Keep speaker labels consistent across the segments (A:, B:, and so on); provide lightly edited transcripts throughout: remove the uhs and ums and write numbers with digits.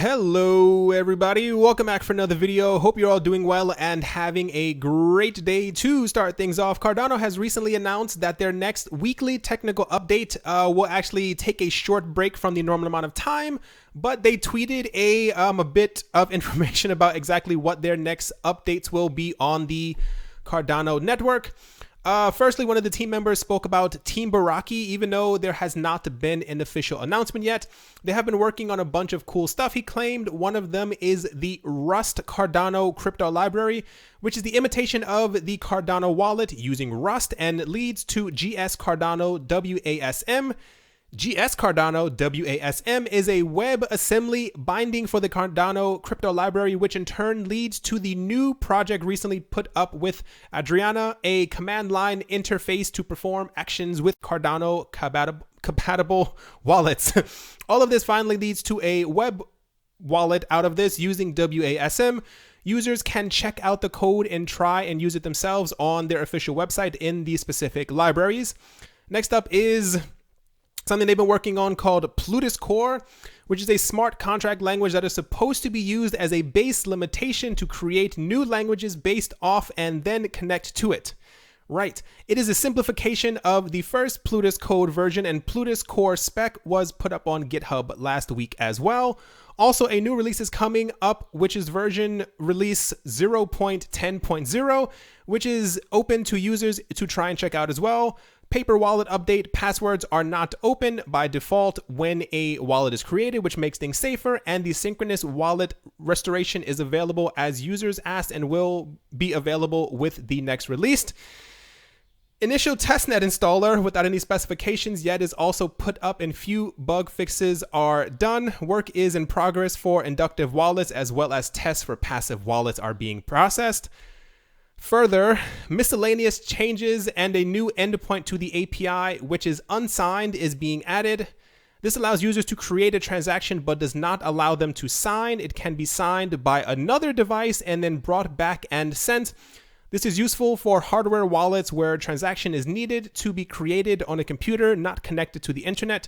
A: Hello everybody, welcome back for another video. Hope you're all doing well and having a great day. To start things off, Cardano has recently announced that their next weekly technical update will actually take a short break from the normal amount of time, but they tweeted a bit of information about exactly what their next updates will be on the Cardano network. Firstly, one of the team members spoke about Team Baraki. Even though there has not been an official announcement yet, they have been working on a bunch of cool stuff. He claimed one of them is the Rust Cardano crypto library, which is the imitation of the Cardano wallet using Rust and leads to GS Cardano WASM. GS Cardano WASM is a WebAssembly binding for the Cardano crypto library, which in turn leads to the new project recently put up with Adriana, a command line interface to perform actions with Cardano compatible wallets. All of this finally leads to a web wallet out of this using WASM. Users can check out the code and try and use it themselves on their official website in the specific libraries. Next up is something they've been working on called Plutus Core, which is a smart contract language that is supposed to be used as a base limitation to create new languages based off and then connect to it. Right. It is a simplification of the first Plutus code version, and Plutus Core spec was put up on GitHub last week as well. Also, a new release is coming up, which is version release 0.10.0, which is open to users to try and check out as well. Paper wallet update: passwords are not open by default when a wallet is created, which makes things safer, and the synchronous wallet restoration is available as users asked and will be available with the next release. Initial testnet installer without any specifications yet is also put up, and few bug fixes are done. Work is in progress for inductive wallets, as well as tests for passive wallets are being processed. Further, miscellaneous changes and a new endpoint to the API, which is unsigned, is being added. This allows users to create a transaction but does not allow them to sign. It can be signed by another device and then brought back and sent. This is useful for hardware wallets where a transaction is needed to be created on a computer not connected to the internet.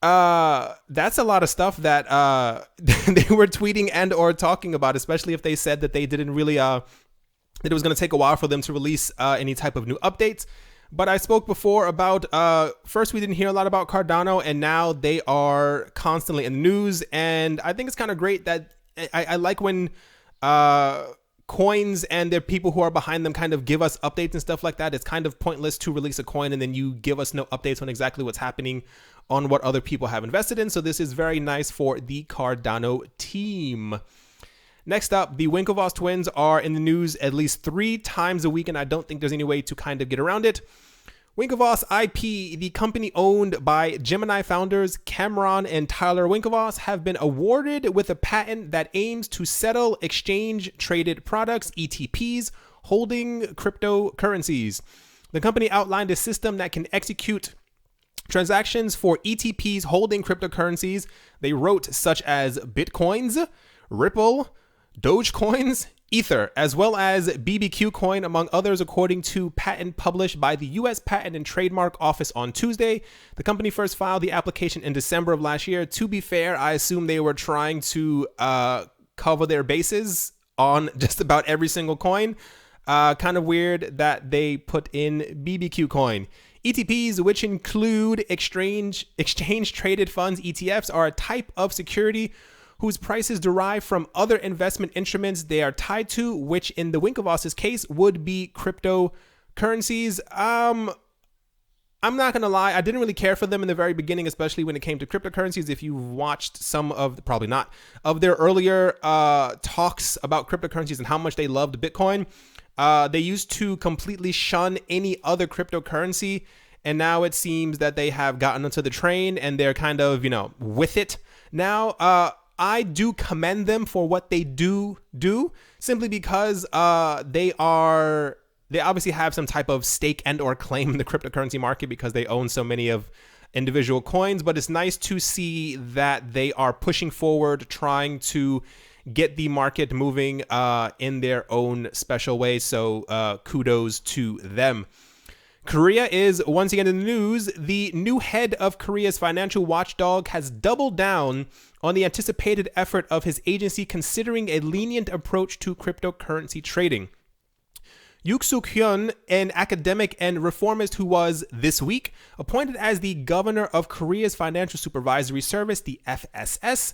A: That's a lot of stuff that they were tweeting and or talking about, especially if they said that they didn't really that it was going to take a while for them to release any type of new updates. But I spoke before about, first we didn't hear a lot about Cardano, and now they are constantly in the news. And I think it's kind of great that I like when coins and the people who are behind them kind of give us updates and stuff like that. It's kind of pointless to release a coin and then you give us no updates on exactly what's happening on what other people have invested in. So this is very nice for the Cardano team. Next up, the Winklevoss twins are in the news at least 3 times a week, and I don't think there's any way to kind of get around it. Winklevoss IP, the company owned by Gemini founders Cameron and Tyler Winklevoss, have been awarded with a patent that aims to settle exchange-traded products, ETPs, holding cryptocurrencies. The company outlined a system that can execute transactions for ETPs holding cryptocurrencies. They wrote such as Bitcoins, Ripple, Dogecoins, Ether, as well as BBQ coin, among others, according to patent published by the U.S. Patent and Trademark Office on Tuesday. The company first filed the application in December of last year. To be fair, I assume they were trying to cover their bases on just about every single coin. Kind of weird that they put in BBQ coin. ETPs, which include exchange-traded funds, ETFs, are a type of security whose prices derive from other investment instruments they are tied to, which in the Winklevoss's case would be cryptocurrencies. I'm not going to lie, I didn't really care for them in the very beginning, especially when it came to cryptocurrencies. If you've watched some of, probably not, of their earlier talks about cryptocurrencies and how much they loved Bitcoin, they used to completely shun any other cryptocurrency. And now it seems that they have gotten onto the train and they're kind of, with it now. I do commend them for what they do simply because they obviously have some type of stake and or claim in the cryptocurrency market because they own so many of individual coins. But it's nice to see that they are pushing forward, trying to get the market moving in their own special way. So kudos to them. Korea is once again in the news. The new head of Korea's financial watchdog has doubled down on the anticipated effort of his agency considering a lenient approach to cryptocurrency trading. Yook Suk-hyun, an academic and reformist who was, this week, appointed as the governor of Korea's Financial Supervisory Service, the FSS,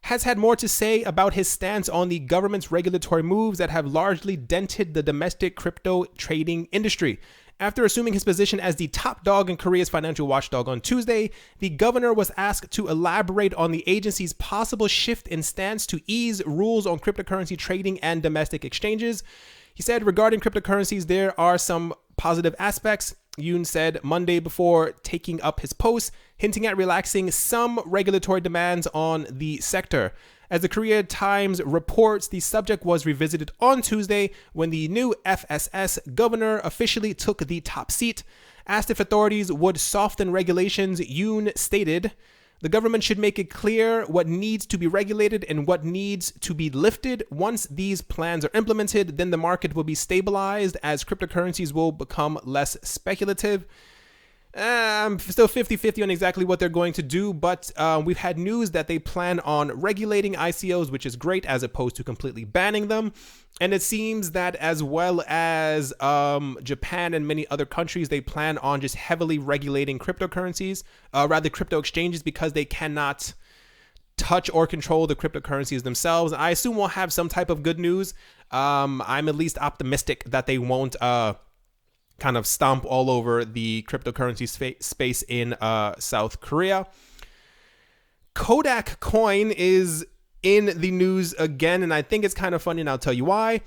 A: has had more to say about his stance on the government's regulatory moves that have largely dented the domestic crypto trading industry. After assuming his position as the top dog in Korea's financial watchdog on Tuesday, the governor was asked to elaborate on the agency's possible shift in stance to ease rules on cryptocurrency trading and domestic exchanges. He said, regarding cryptocurrencies, there are some positive aspects. Yoon said Monday before taking up his post, hinting at relaxing some regulatory demands on the sector. As the Korea Times reports, the subject was revisited on Tuesday when the new FSS governor officially took the top seat. Asked if authorities would soften regulations, Yoon stated, "The government should make it clear what needs to be regulated and what needs to be lifted. Once these plans are implemented, then the market will be stabilized as cryptocurrencies will become less speculative." I'm still 50-50 on exactly what they're going to do, but we've had news that they plan on regulating ICOs, which is great, as opposed to completely banning them. And it seems that as well as Japan and many other countries, they plan on just heavily regulating cryptocurrencies, rather crypto exchanges, because they cannot touch or control the cryptocurrencies themselves. I assume we'll have some type of good news. I'm at least optimistic that they won't kind of stomp all over the cryptocurrency space in South Korea. Kodak Coin is in the news again, and I think it's kind of funny, and I'll tell you why.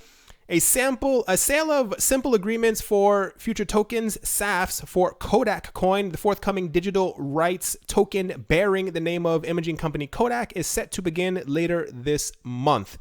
A: A sale of simple agreements for future tokens, SAFs, for Kodak Coin, the forthcoming digital rights token bearing the name of imaging company Kodak, is set to begin later this month.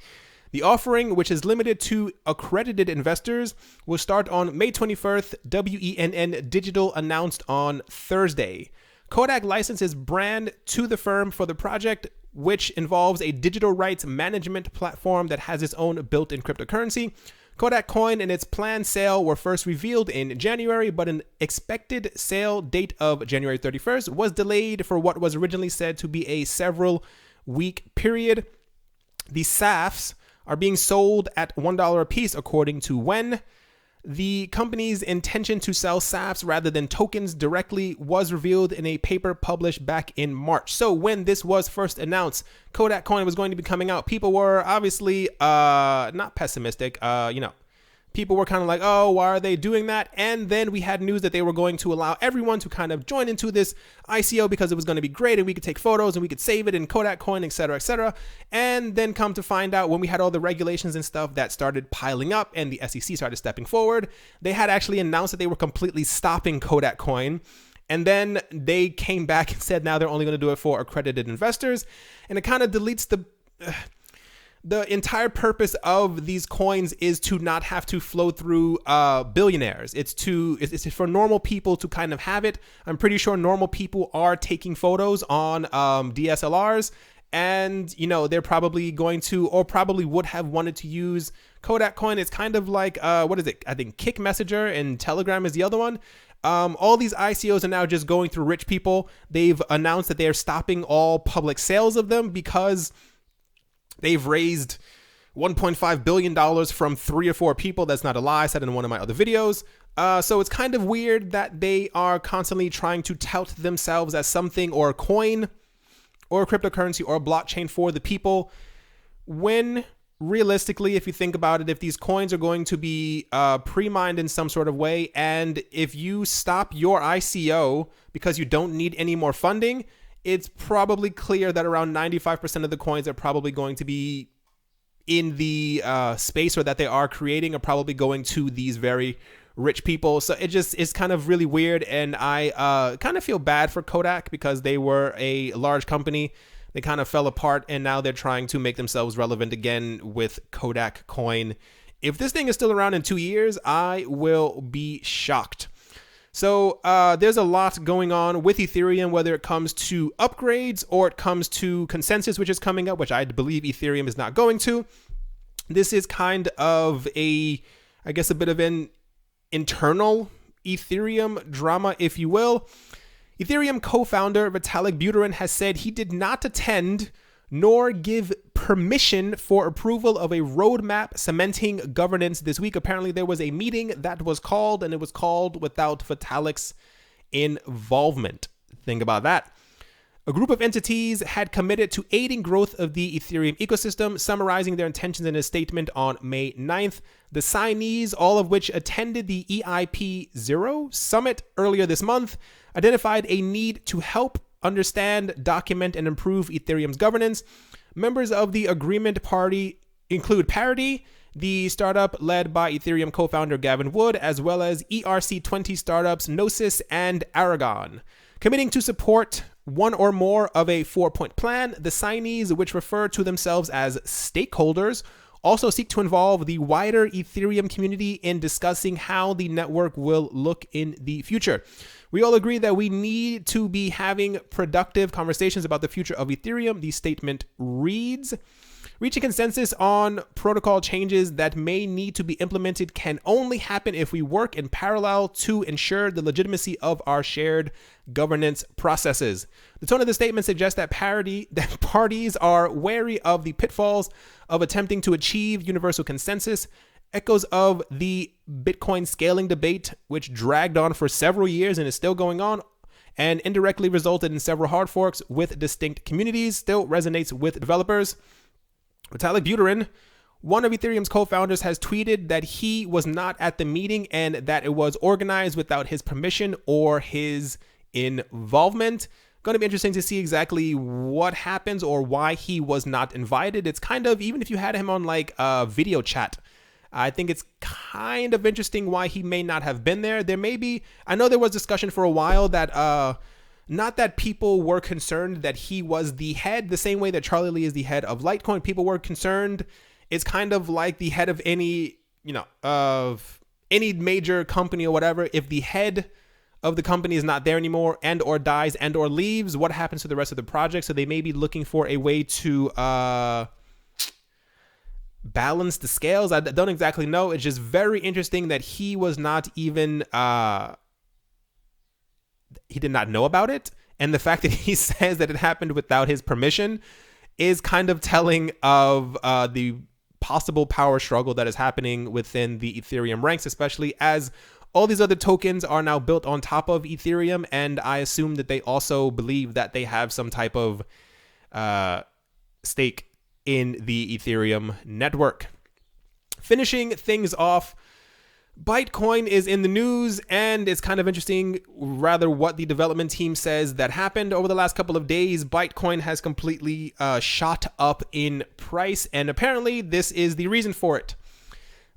A: The offering, which is limited to accredited investors, will start on May 21st, WENN Digital announced on Thursday. Kodak licenses brand to the firm for the project, which involves a digital rights management platform that has its own built-in cryptocurrency. Kodak Coin and its planned sale were first revealed in January, but an expected sale date of January 31st was delayed for what was originally said to be a several-week period. The SAFs are being sold at $1 a piece, according to WEN. The company's intention to sell SAFs rather than tokens directly was revealed in a paper published back in March. So when this was first announced, Kodak Coin was going to be coming out, people were obviously not pessimistic. People were kind of like, oh, why are they doing that? And then we had news that they were going to allow everyone to kind of join into this ICO because it was going to be great and we could take photos and we could save it in Kodak Coin, et cetera, et cetera. And then come to find out, when we had all the regulations and stuff that started piling up and the SEC started stepping forward, they had actually announced that they were completely stopping Kodak Coin. And then they came back and said now they're only going to do it for accredited investors. And it kind of deletes the entire purpose of these coins is to not have to flow through billionaires. It's for normal people to kind of have it. I'm pretty sure normal people are taking photos on DSLRs, and they're probably going to, or probably would have wanted to use Kodak Coin. It's kind of like what is it? I think Kick Messenger and Telegram is the other one. All these ICOs are now just going through rich people. They've announced that they are stopping all public sales of them because they've raised $1.5 billion from 3 or 4 people. That's not a lie. I said in one of my other videos. So it's kind of weird that they are constantly trying to tout themselves as something, or a coin or a cryptocurrency or a blockchain for the people, when realistically, if you think about it, if these coins are going to be pre-mined in some sort of way, and if you stop your ICO because you don't need any more funding, it's probably clear that around 95% of the coins are probably going to be in the space, or that they are creating, are probably going to these very rich people. So it just is kind of really weird. And I kind of feel bad for Kodak because they were a large company. They kind of fell apart, and now they're trying to make themselves relevant again with Kodak Coin. If this thing is still around in 2 years, I will be shocked. So there's a lot going on with Ethereum, whether it comes to upgrades or it comes to consensus, which is coming up, which I believe Ethereum is not going to. This is kind of a bit of an internal Ethereum drama, if you will. Ethereum co-founder Vitalik Buterin has said he did not attend nor give permission for approval of a roadmap cementing governance this week. Apparently, there was a meeting that was called, and it was called without Vitalik's involvement. Think about that. A group of entities had committed to aiding growth of the Ethereum ecosystem, summarizing their intentions in a statement on May 9th. The signees, all of which attended the EIP0 summit earlier this month, identified a need to help understand, document, and improve Ethereum's governance. Members of the agreement party include Parity, the startup led by Ethereum co-founder Gavin Wood, as well as ERC20 startups Gnosis and Aragon. Committing to support one or more of a 4-point plan, the signees, which refer to themselves as stakeholders, also seek to involve the wider Ethereum community in discussing how the network will look in the future. We all agree that we need to be having productive conversations about the future of Ethereum, the statement reads. Reaching consensus on protocol changes that may need to be implemented can only happen if we work in parallel to ensure the legitimacy of our shared governance processes. The tone of the statement suggests that parties are wary of the pitfalls of attempting to achieve universal consensus. Echoes of the Bitcoin scaling debate, which dragged on for several years and is still going on, and indirectly resulted in several hard forks with distinct communities, still resonates with developers. Vitalik Buterin, one of Ethereum's co-founders, has tweeted that he was not at the meeting and that it was organized without his permission or his involvement. Going to be interesting to see exactly what happens or why he was not invited. It's kind of, even if you had him on like a video chat, I think it's kind of interesting why he may not have been there. There may be, I know there was discussion for a while that, not that people were concerned that he was the head, the same way that Charlie Lee is the head of Litecoin. People were concerned. It's kind of like the head of any, of any major company or whatever. If the head of the company is not there anymore and or dies and or leaves, what happens to the rest of the project? So they may be looking for a way to balance the scales. I don't exactly know. It's just very interesting that he was not even... he did not know about it. And the fact that he says that it happened without his permission is kind of telling of the possible power struggle that is happening within the Ethereum ranks, especially as all these other tokens are now built on top of Ethereum. And I assume that they also believe that they have some type of stake in the Ethereum network. Finishing things off, Bytecoin is in the news, and it's kind of interesting, rather, what the development team says that happened over the last couple of days. Bytecoin has completely shot up in price, and apparently this is the reason for it.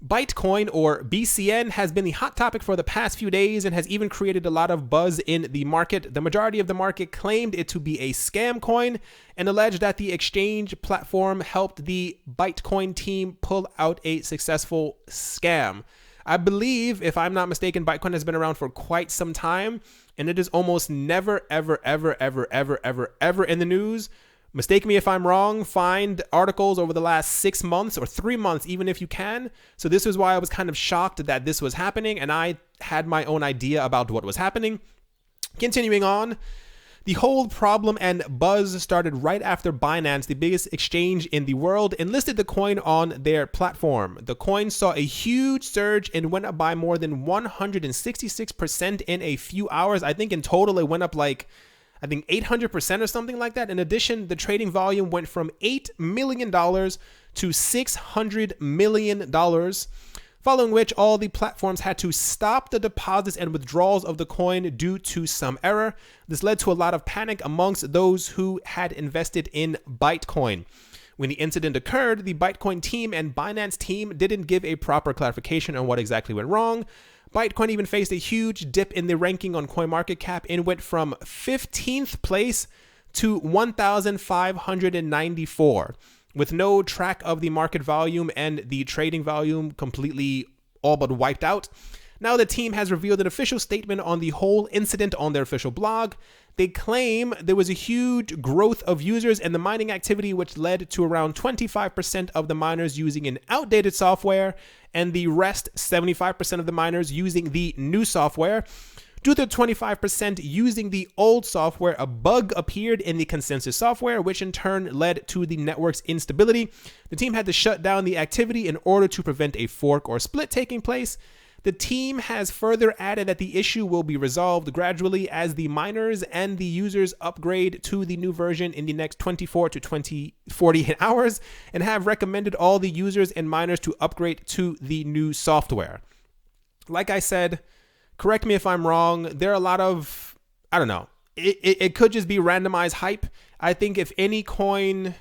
A: Bytecoin, or BCN, has been the hot topic for the past few days and has even created a lot of buzz in the market. The majority of the market claimed it to be a scam coin and alleged that the exchange platform helped the Bytecoin team pull out a successful scam. I believe, if I'm not mistaken, Bytecoin has been around for quite some time, and it is almost never, ever, ever, ever, ever, ever, ever in the news. Mistake me if I'm wrong. Find articles over the last 6 months or 3 months, even if you can. So this is why I was kind of shocked that this was happening, and I had my own idea about what was happening. Continuing on, the whole problem and buzz started right after Binance, the biggest exchange in the world, enlisted the coin on their platform. The coin saw a huge surge and went up by more than 166% in a few hours. I think in total it went up like 800% or something like that. In addition, the trading volume went from $8 million to $600 million, following which all the platforms had to stop the deposits and withdrawals of the coin due to some error. This led to a lot of panic amongst those who had invested in Bytecoin. When the incident occurred, the Bytecoin team and Binance team didn't give a proper clarification on what exactly went wrong. Bytecoin even faced a huge dip in the ranking on CoinMarketCap and went from 15th place to 1,594, with no track of the market volume and the trading volume completely all but wiped out. Now, the team has revealed an official statement on the whole incident on their official blog. They claim there was a huge growth of users and the mining activity, which led to around 25% of the miners using an outdated software and the rest, 75% of the miners, using the new software. Due to 25% using the old software, a bug appeared in the consensus software, which in turn led to the network's instability. The team had to shut down the activity in order to prevent a fork or split taking place. The team has further added that the issue will be resolved gradually as the miners and the users upgrade to the new version in the next 24 to 48 hours, and have recommended all the users and miners to upgrade to the new software. Like I said, correct me if I'm wrong, there are a lot of, I don't know, it could just be randomized hype. I think if any coin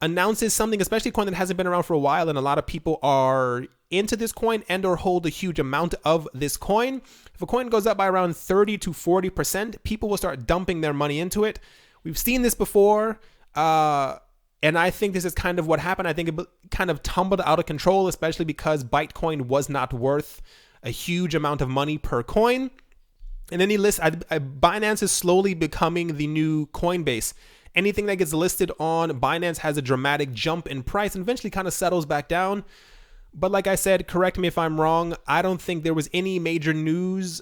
A: announces something, especially a coin that hasn't been around for a while and a lot of people are into this coin and or hold a huge amount of this coin, if a coin goes up by around 30 to 40%, people will start dumping their money into it. We've seen this before, and I think this is kind of what happened. I think it kind of tumbled out of control, especially because Bytecoin was not worth a huge amount of money per coin. And then Binance is slowly becoming the new Coinbase. Anything that gets listed on Binance has a dramatic jump in price and eventually kind of settles back down. But like I said, correct me if I'm wrong, I don't think there was any major news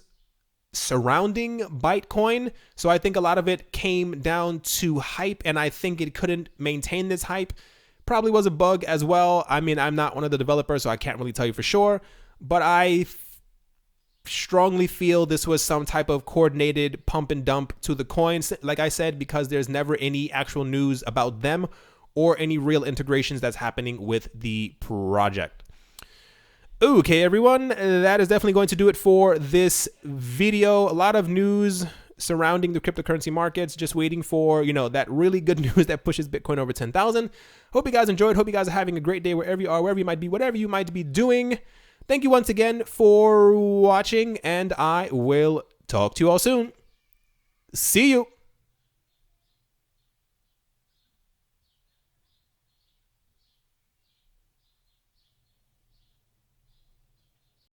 A: surrounding Bytecoin. So I think a lot of it came down to hype, and I think it couldn't maintain this hype. Probably was a bug as well. I mean, I'm not one of the developers, so I can't really tell you for sure. But I strongly feel this was some type of coordinated pump and dump to the coins, like I said, because there's never any actual news about them or any real integrations that's happening with the project. Okay, everyone, that is definitely going to do it for this video. A lot of news surrounding the cryptocurrency markets, just waiting for, that really good news that pushes Bitcoin over 10,000. Hope you guys enjoyed. Hope you guys are having a great day wherever you are, wherever you might be, whatever you might be doing. Thank you once again for watching, and I will talk to you all soon. See you.